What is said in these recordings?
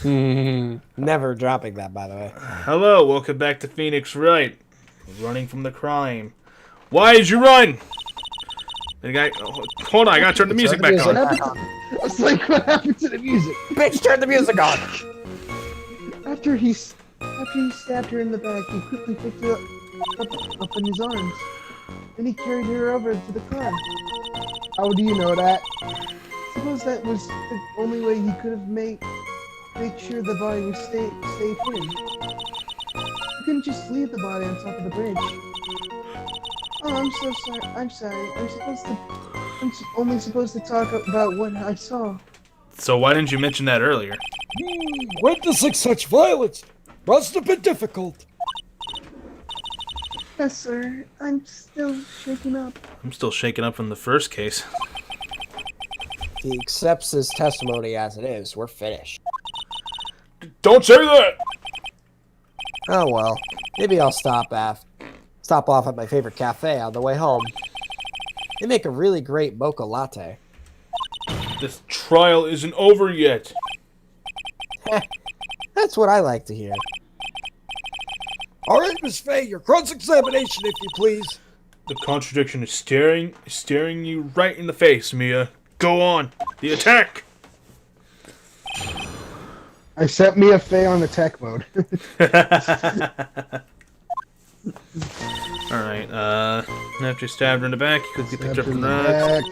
Never dropping that, by the way. Hello, welcome back to Phoenix Wright. Running from the crime. Why did you run? The guy, hold on, I gotta turn the music back on. I was like, what happened to the music? Bitch, turn the music on! After he stabbed her in the back, he quickly picked her up in his arms. Then he carried her over to the car. How do you know that? Suppose that was the only way he could have make sure the body was stay hidden. He couldn't just leave the body on top of the bridge. Oh, I'm so sorry. I'm sorry. I'm only supposed to talk about what I saw. So why didn't you mention that earlier? Witnessing such violence must have been difficult. Yes, sir. I'm still shaken up. I'm still shaken up from the first case. He accepts his testimony as it is. We're finished. Don't say that! Oh well. Maybe I'll stop off at my favorite cafe on the way home. They make a really great mocha latte. This trial isn't over yet. That's what I like to hear. All right, Miss Fay, your cross-examination, if you please. The contradiction is staring you right in the face, Mia. Go on. The attack! I set Mia Fey on attack mode. Alright, after you stabbed her in the back, you quickly picked her up from the back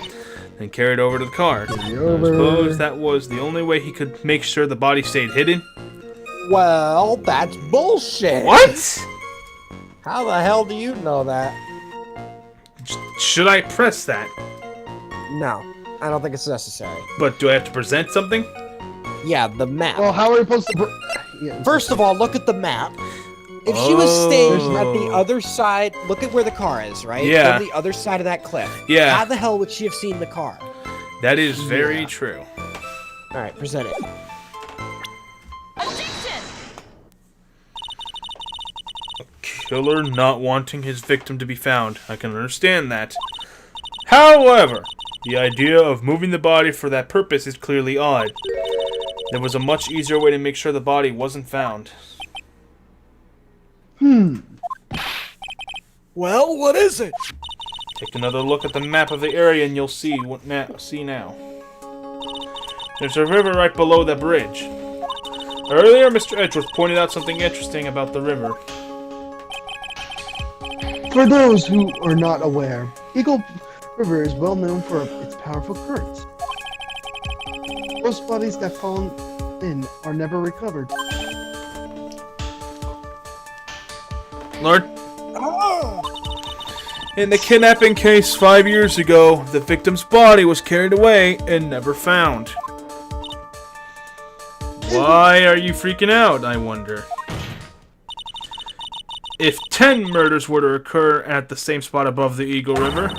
and carried over to the car. I suppose that was the only way he could make sure the body stayed hidden? Well, that's bullshit. What? How the hell do you know that? Should I press that? No, I don't think it's necessary. But do I have to present something? Yeah, the map. Well, how are we supposed to... First of all, look at the map. If she was staying at the other side, look at where the car is, right? Yeah. On the other side of that cliff. Yeah. How the hell would she have seen the car? That is very true. Alright, present it. Objection! A killer not wanting his victim to be found. I can understand that. However, the idea of moving the body for that purpose is clearly odd. There was a much easier way to make sure the body wasn't found. Well, what is it? Take another look at the map of the area and you'll see what now. There's a river right below the bridge. Earlier, Mr. Edgeworth pointed out something interesting about the river. For those who are not aware, Eagle River is well known for its powerful currents. Most bodies that fall in are never recovered. Lord? In the kidnapping case 5 years ago, the victim's body was carried away and never found. Why are you freaking out, I wonder? If 10 murders were to occur at the same spot above the Eagle River,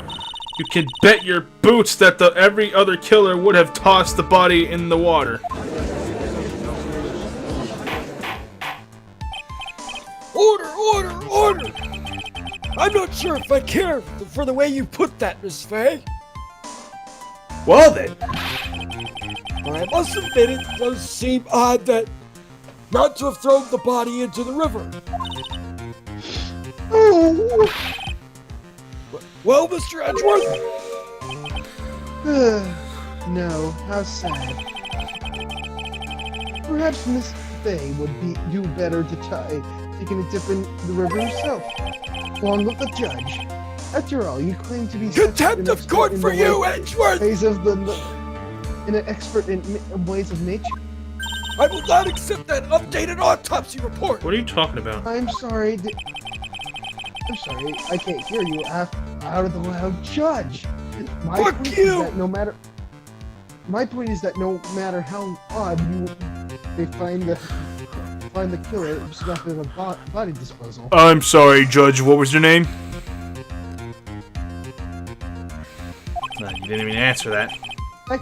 you can bet your boots that every other killer would have tossed the body in the water. Order! I'm not sure if I care for the way you put that, Miss Fay. Well then. I must admit it does seem odd that not to have thrown the body into the river. Oh! Well, Mr. Edgeworth? No, how sad. Perhaps Miss Fay would do better to try taking a dip in the river herself, along with the judge. After all, you claim to be Contempt of court for you, Edgeworth! An expert in ways of nature. I will not accept that updated autopsy report! What are you talking about? I'm sorry, I can't hear you out of the loud judge. Fuck you! My point is that no matter how odd they find the killer after the body disposal. I'm sorry, Judge. What was your name? No, you didn't even answer that. The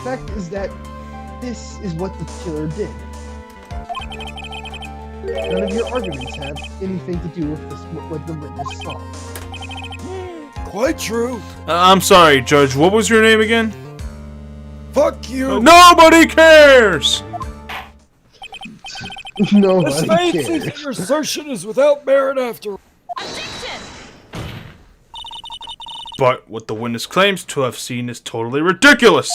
fact is that this is what the killer did. None of your arguments have anything to do with what the witness saw. Quite true. I'm sorry, Judge. What was your name again? Fuck you! Nobody cares! Miss Nobody Faye cares. thinks your assertion is without merit after. But what the witness claims to have seen is totally ridiculous.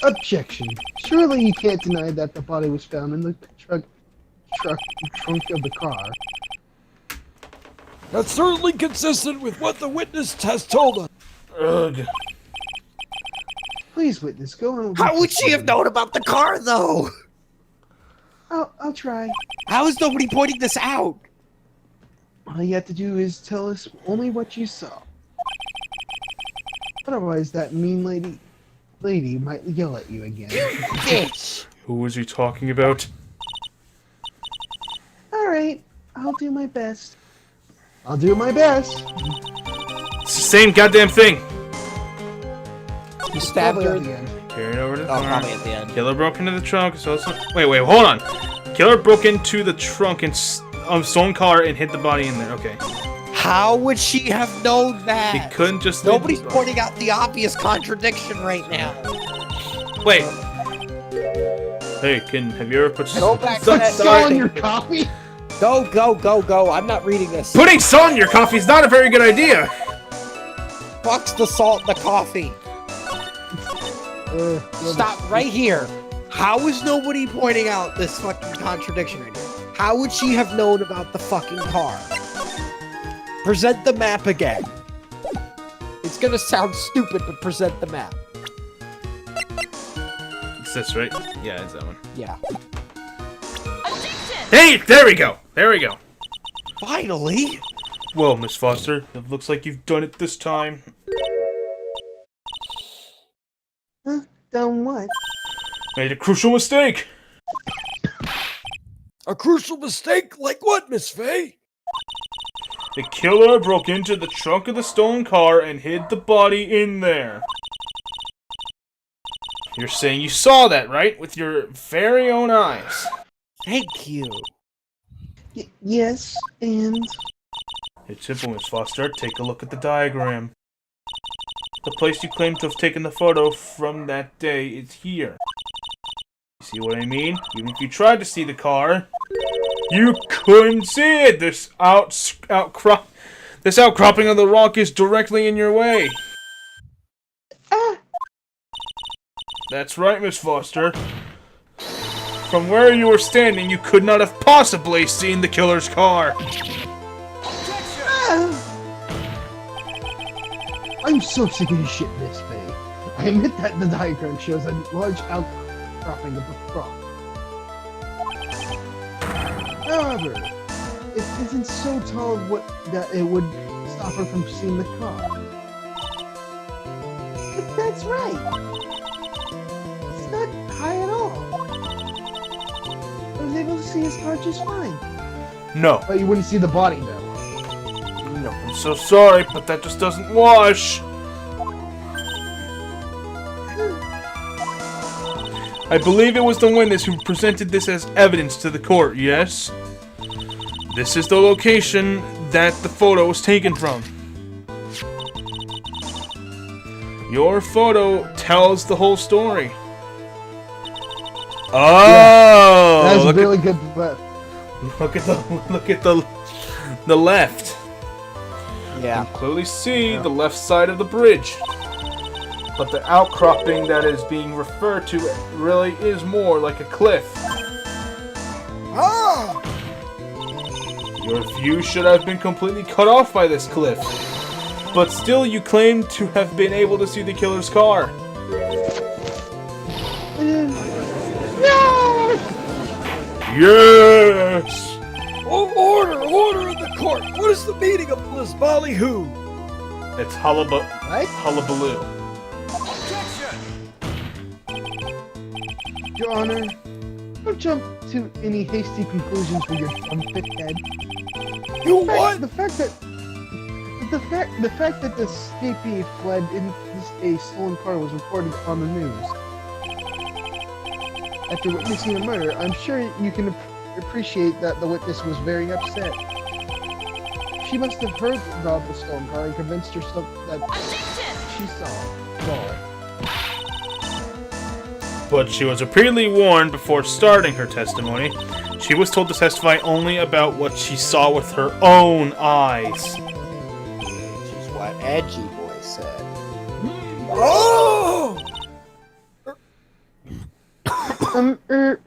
Objection. Surely you can't deny that the body was found in the trunk of the car. That's certainly consistent with what the witness has told us. Ugh. Please, witness, go on. with How your would she have testimony. known about the car, though? I'll try. How is nobody pointing this out? All you have to do is tell us only what you saw. Otherwise, that mean lady might yell at you again. Bitch! Who was he talking about? All right, I'll do my best. I'll do my best. It's the same goddamn thing. You stabbed Probably her. at the end. Carried over to the Oh, car. probably at the end. Killer broke into the trunk. So wait, hold on. Killer broke into the trunk and stolen car and hid the body in there. Okay. How would she have known that? He couldn't just. leave Nobody's the body. pointing out the obvious contradiction right now. Wait. Hey, have you ever put Go back to salt that Salt on your coffee? Go. I'm not reading this. Putting salt in your coffee is not a very good idea. Fuck's the salt in the coffee. Stop right here. How is nobody pointing out this fucking contradiction right here? How would she have known about the fucking car? Present the map again. It's gonna sound stupid, but present the map. It's this, right? Yeah, it's that one. Yeah. Hey, there we go. There we go. Finally! Well, Miss Foster, it looks like you've done it this time. Huh? Done what? Made a crucial mistake. A crucial mistake? Like what, Miss Faye? The killer broke into the trunk of the stolen car and hid the body in there. You're saying you saw that, right? With your very own eyes. Thank you. Yes, and It's simple, Miss Foster. Take a look at the diagram. The place you claim to have taken the photo from that day is here. You see what I mean? Even if you tried to see the car, you couldn't see it! This outcropping of the rock is directly in your way. That's right, Miss Foster. From where you were standing, you could not have possibly seen the killer's car. I'm so sick of this shit, Miss Faye. I admit that the diagram shows a large outcropping of the rock. However, it isn't so tall that it would stop her from seeing the car. But that's right. It's not high at all. I was able to see his car just fine. No. But you wouldn't see the body, though. No, I'm so sorry, but that just doesn't wash. I believe it was the witness who presented this as evidence to the court, yes? This is the location that the photo was taken from. Your photo tells the whole story. Oh! That's look really good, but at the left. Yeah. You can clearly see the left side of the bridge. But the outcropping that is being referred to really is more like a cliff. Ah! Your view should have been completely cut off by this cliff. But still you claim to have been able to see the killer's car. Yes! Oh, order in the court. What is the meaning of this ballyhoo? It's What? hullabaloo. Your Honor, don't jump to any hasty conclusions with your thick head. You what? The fact that the escapee fled in a stolen car was reported on the news. After witnessing the murder, I'm sure you can appreciate that the witness was very upset. She must have heard about the stolen car and convinced herself that she saw it. But she was repeatedly warned before starting her testimony. She was told to testify only about what she saw with her own eyes. Which is what Edgy Boy said. Oh!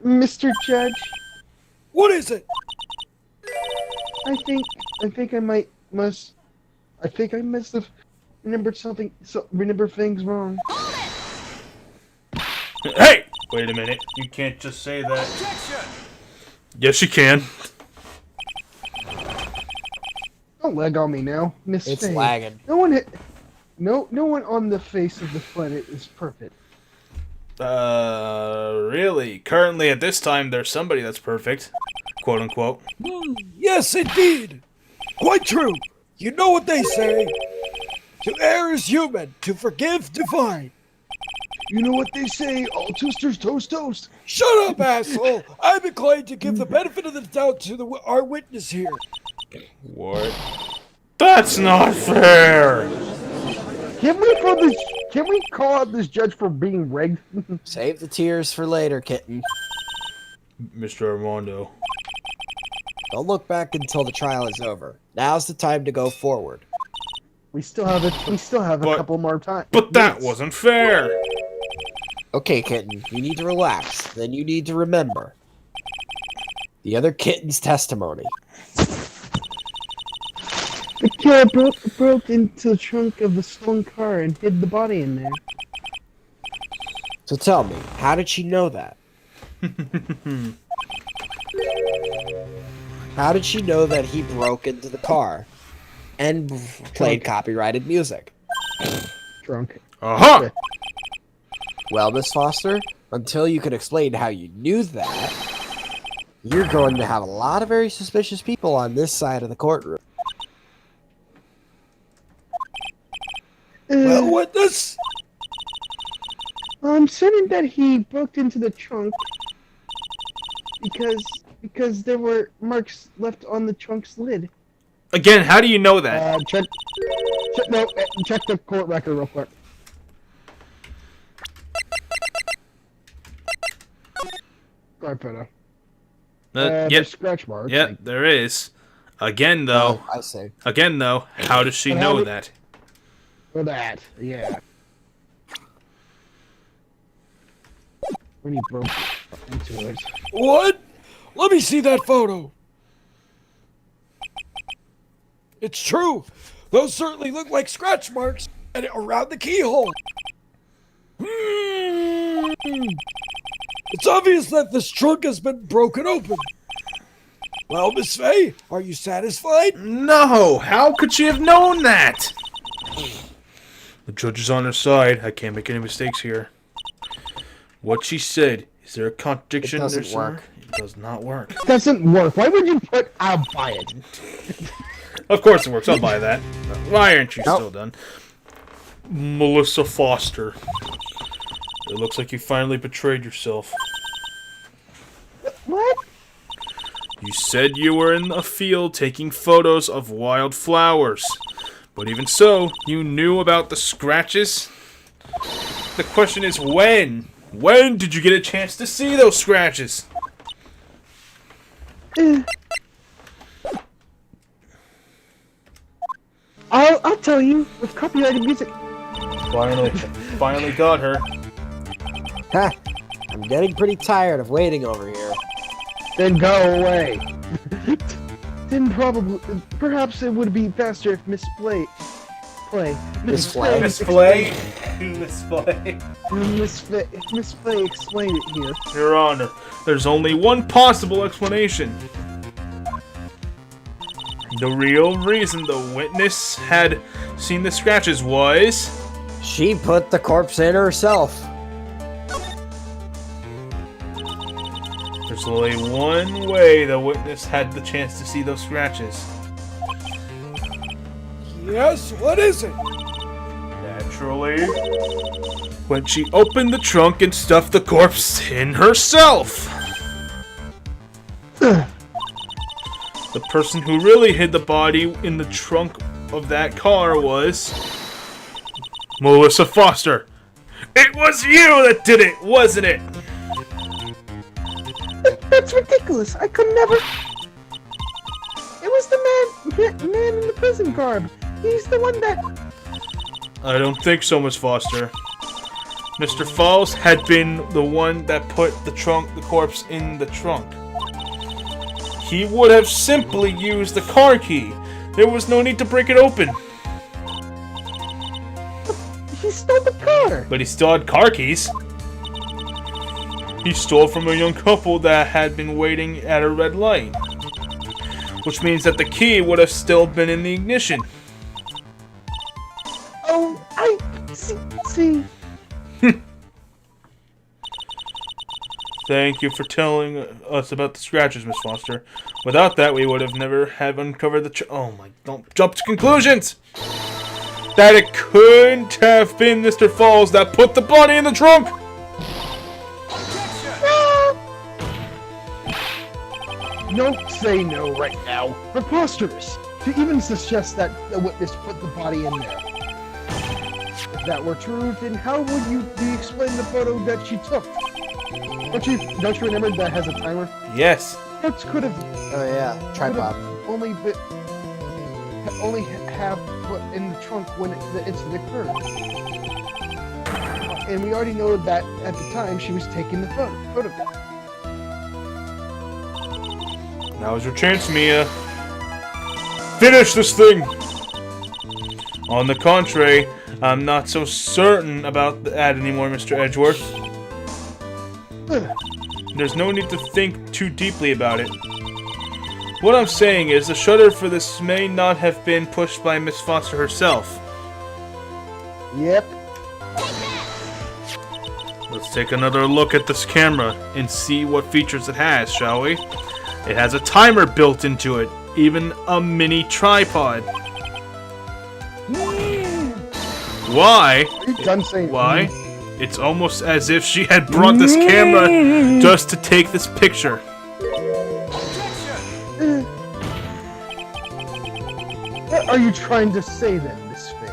Mr. Judge, What is it? I think I must have remembered things wrong. Hey! Wait a minute. You can't just say that. Objection! Yes, you can. Don't leg on me now, Miss It's Faye. lagging. No one on the face of the planet is perfect. Really? Currently, at this time, there's somebody that's perfect. Quote unquote. Yes, indeed. Quite true. You know what they say. To err is human, to forgive divine. You know what they say, all toasters toast toast. Shut up, asshole! I'm inclined to give the benefit of the doubt to our witness here. What? That's not fair! Can we call out this judge for being rigged? Save the tears for later, kitten. Mr. Armando. Don't look back until the trial is over. Now's the time to go forward. We still have a But- couple more time. But that wasn't fair! Okay, kitten, you need to relax. Then you need to remember the other kitten's testimony. The killer broke into the trunk of the stolen car and hid the body in there. So tell me, how did she know that? How did she know that he broke into the car and played copyrighted music? Drunk. Aha! Well, Miss Foster, until you can explain how you knew that, you're going to have a lot of very suspicious people on this side of the courtroom. Well, witness? I'm certain that he broke into the trunk because there were marks left on the trunk's lid. Again, how do you know that? Check the court record real quick. Sorry, Pedo. Yep, There's scratch marks. yep, there is. Again, though, I see. how does she But know how that? For that, yeah. When he broke into it. What? Let me see that photo. It's true. Those certainly look like scratch marks and around the keyhole. It's obvious that this trunk has been broken open. Well, Miss Faye, are you satisfied? No! How could she have known that? The judge is on her side. I can't make any mistakes here. What she said, is there a contradiction? It doesn't there, sir? work. It does not work. Doesn't work. Why would you put I'll buy it? Of course it works. I'll buy that. Why aren't you Nope. still done? Melissa Foster. It looks like you finally betrayed yourself. What? You said you were in a field taking photos of wild flowers. But even so, you knew about the scratches? The question is when? When did you get a chance to see those scratches? I'll tell you with copyrighted music. Finally got her. Ha! I'm getting pretty tired of waiting over here. Then go away. Then perhaps it would be faster if Miss Flay Miss Flay? Display. Miss Flay explained it here. Your Honor, there's only one possible explanation. The real reason the witness had seen the scratches was... She put the corpse in herself. There's only one way the witness had the chance to see those scratches. Yes, what is it? Naturally, when she opened the trunk and stuffed the corpse in herself. The person who really hid the body in the trunk of that car was... Melissa Foster. It was you that did it, wasn't it? That's ridiculous. I could never. It was the man in the prison garb. He's the one that. I don't think so, Miss Foster. Mr. Falls had been the one that put the corpse in the trunk. He would have simply used the car key. There was no need to break it open. He stole the car. But he still had car keys. He stole from a young couple that had been waiting at a red light. Which means that the key would have still been in the ignition. Oh, I see. Thank you for telling us about the scratches, Miss Foster. Without that, we would have never have uncovered the oh my, don't jump to conclusions! That it couldn't have been Mr. Falls that put the body in the trunk! Don't say no right now. Preposterous. To even suggest that the witness put the body in there. If that were true, then how would you explain the photo that she took? Don't you remember that has a timer? Yes. Photos could have. Oh yeah, tripod. Only have put in the trunk when the incident occurred. And we already know that at the time she was taking the photograph. Now's your chance, Mia. Finish this thing! On the contrary, I'm not so certain about that anymore, Mr. Edgeworth. There's no need to think too deeply about it. What I'm saying is, the shutter for this may not have been pushed by Miss Foster herself. Yep. Let's take another look at this camera and see what features it has, shall we? It has a timer built into it, even a mini tripod. Why? Are you done saying Why? It's almost as if she had brought this camera just to take this picture. What are you trying to say then, Miss Faye?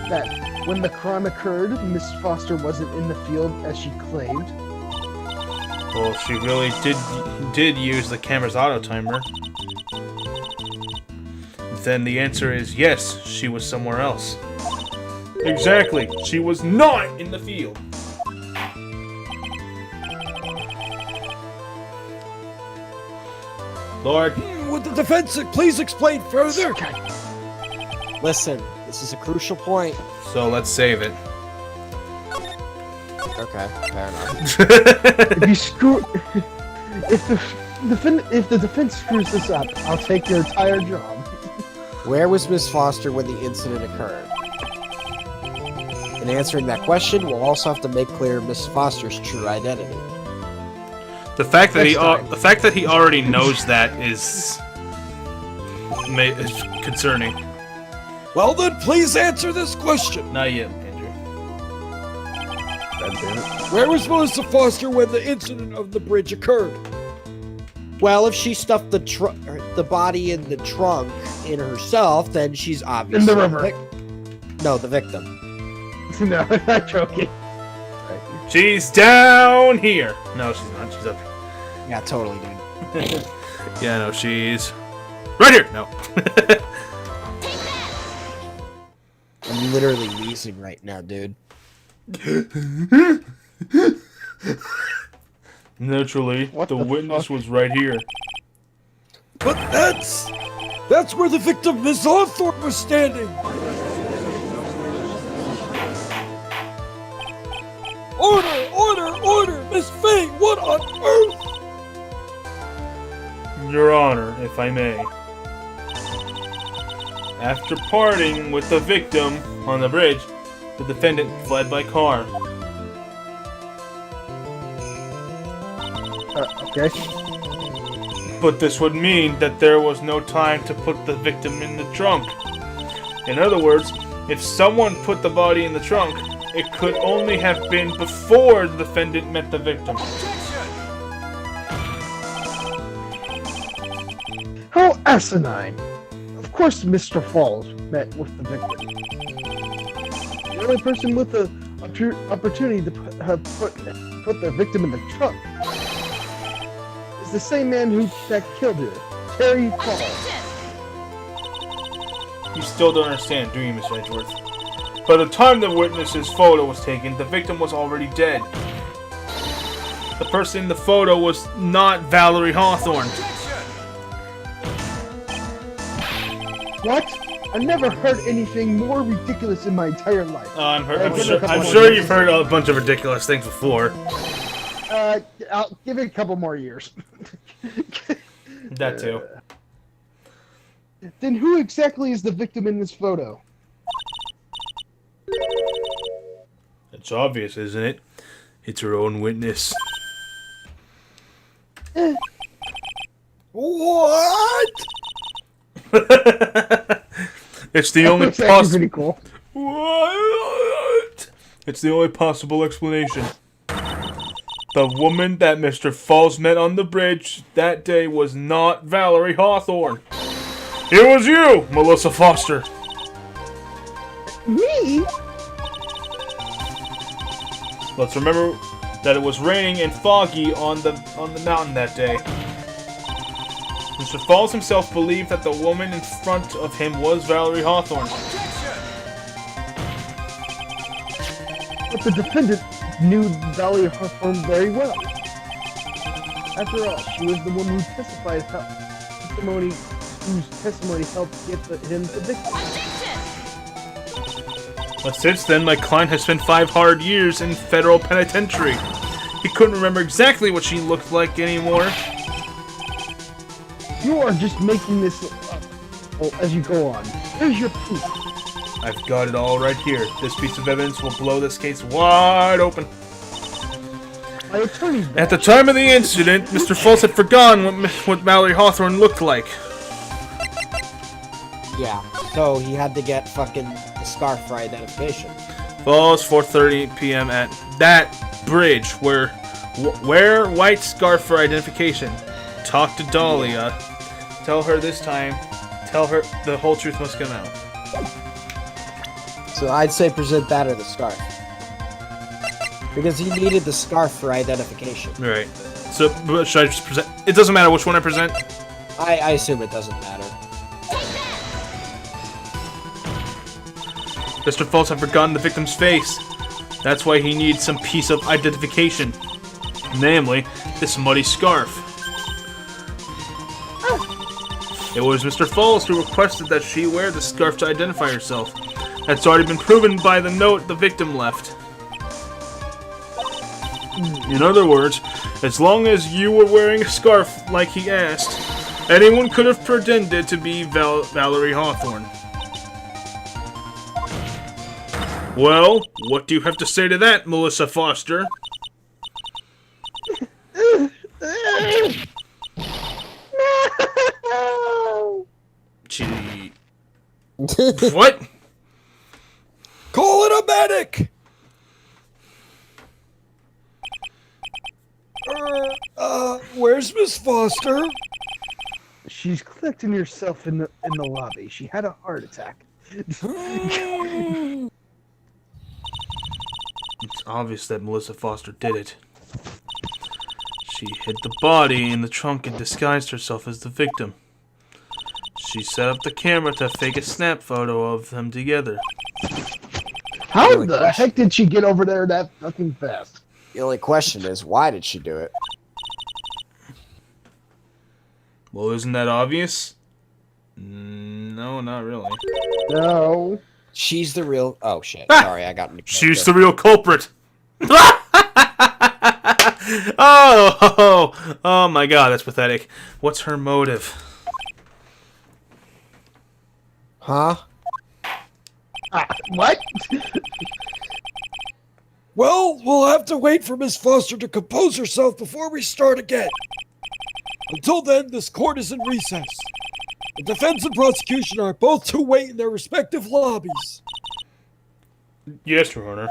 That when the crime occurred, Miss Foster wasn't in the field as she claimed? Well, she really did use the camera's auto timer. Then the answer is yes, she was somewhere else. Exactly, she was not in the field. Lord, Would the defense please explain further? Listen, this is a crucial point. so let's save it. Okay, fair enough. If the defense screws this up, I'll take your entire job. Where was Miss Foster when the incident occurred? In answering that question, we'll also have to make clear Miss Foster's true identity. The fact that he already knows that is concerning. Well then, please answer this question. Not yet, Andrew. Where was Melissa Foster when the incident of the bridge occurred? Well, if she stuffed the body in the trunk in herself, then she's obviously In the river. No, the victim. No, I'm not joking. She's down here. No, she's not. She's up here. Yeah, totally, dude. Yeah, no, she's right here. No. I'm literally wheezing right now, dude. Naturally, What the the witness fuck? was right here. But that's where the victim, Miss Hawthorne, was standing. Order, order, order! Miss Faye, what on earth? Your Honor, if I may. After parting with the victim on the bridge, the defendant fled by car. Okay. But this would mean that there was no time to put the victim in the trunk. In other words, if someone put the body in the trunk, it could only have been before the defendant met the victim. How asinine. Of course Mr. Falls met with the victim. The only person with the opportunity to put the victim in the trunk is the same man that killed her, Terry Paul. You still don't understand, do you, Mr. Edgeworth? By the time the witness's photo was taken, the victim was already dead. The person in the photo was not Valerie Hawthorne. What? I've never heard anything more ridiculous in my entire life. I'm sure you've heard a bunch of ridiculous things before. I'll give it a couple more years. That too. Then who exactly is the victim in this photo? It's obvious, isn't it? It's her own witness. What? It's the only That's actually possible. pretty cool. What? It's the only possible explanation. The woman that Mr. Falls met on the bridge that day was not Valerie Hawthorne. It was you, Melissa Foster. Me? Let's remember that it was raining and foggy on the mountain that day. Mr. Falls himself believed that the woman in front of him was Valerie Hawthorne. But the defendant knew Valerie Hawthorne very well. After all, she was the one who testified whose testimony helped get him the victim. But since then, my client has spent 5 hard years in federal penitentiary. He couldn't remember exactly what she looked like anymore. You are just making this up as you go on. Here's your proof. I've got it all right here. This piece of evidence will blow this case wide open. My attorney's At the time of the incident, Mr. Falls had forgotten what Valerie Hawthorne looked like. Yeah, so he had to get fucking the scarf for identification. Falls, 4:30 p.m. at that bridge. Wear white scarf for identification. Talk to Dahlia. Tell her this time. Tell her the whole truth must come out. So I'd say present that or the scarf. Because he needed the scarf for identification. Right. So, should I just present? It doesn't matter which one I present. I assume it doesn't matter. Mr. Falls had forgotten the victim's face. That's why he needs some piece of identification. Namely, this muddy scarf. It was Mr. Falls who requested that she wear the scarf to identify herself. That's already been proven by the note the victim left. In other words, as long as you were wearing a scarf like he asked, anyone could have pretended to be Valerie Hawthorne. Well, what do you have to say to that, Melissa Foster? Gee. What? Call it a medic! Where's Miss Foster? She's collecting herself in the lobby. She had a heart attack. It's obvious that Melissa Foster did it. She hid the body in the trunk and disguised herself as the victim. She set up the camera to fake a snap photo of them together. How the heck did she get over there that fucking fast? The only question is, why did she do it? Well, isn't that obvious? No, not really. No. She's the real... Oh, shit. Sorry, I got... She's the real culprit. Oh my god, that's pathetic. What's her motive? Huh? What? Well, we'll have to wait for Miss Foster to compose herself before we start again. Until then, this court is in recess. The defense and prosecution are both to wait in their respective lobbies. Yes, Your Honor.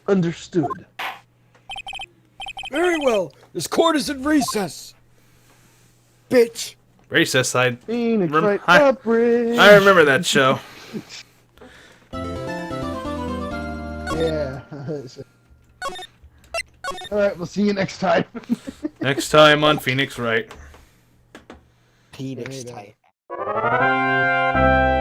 Understood. Very well. This court is in recess. Bitch. Recess side. Phoenix Rem- Wright I- Bridge. I remember that show. Yeah. Alright, we'll see you next time. Next time on Phoenix Wright. Phoenix There you type.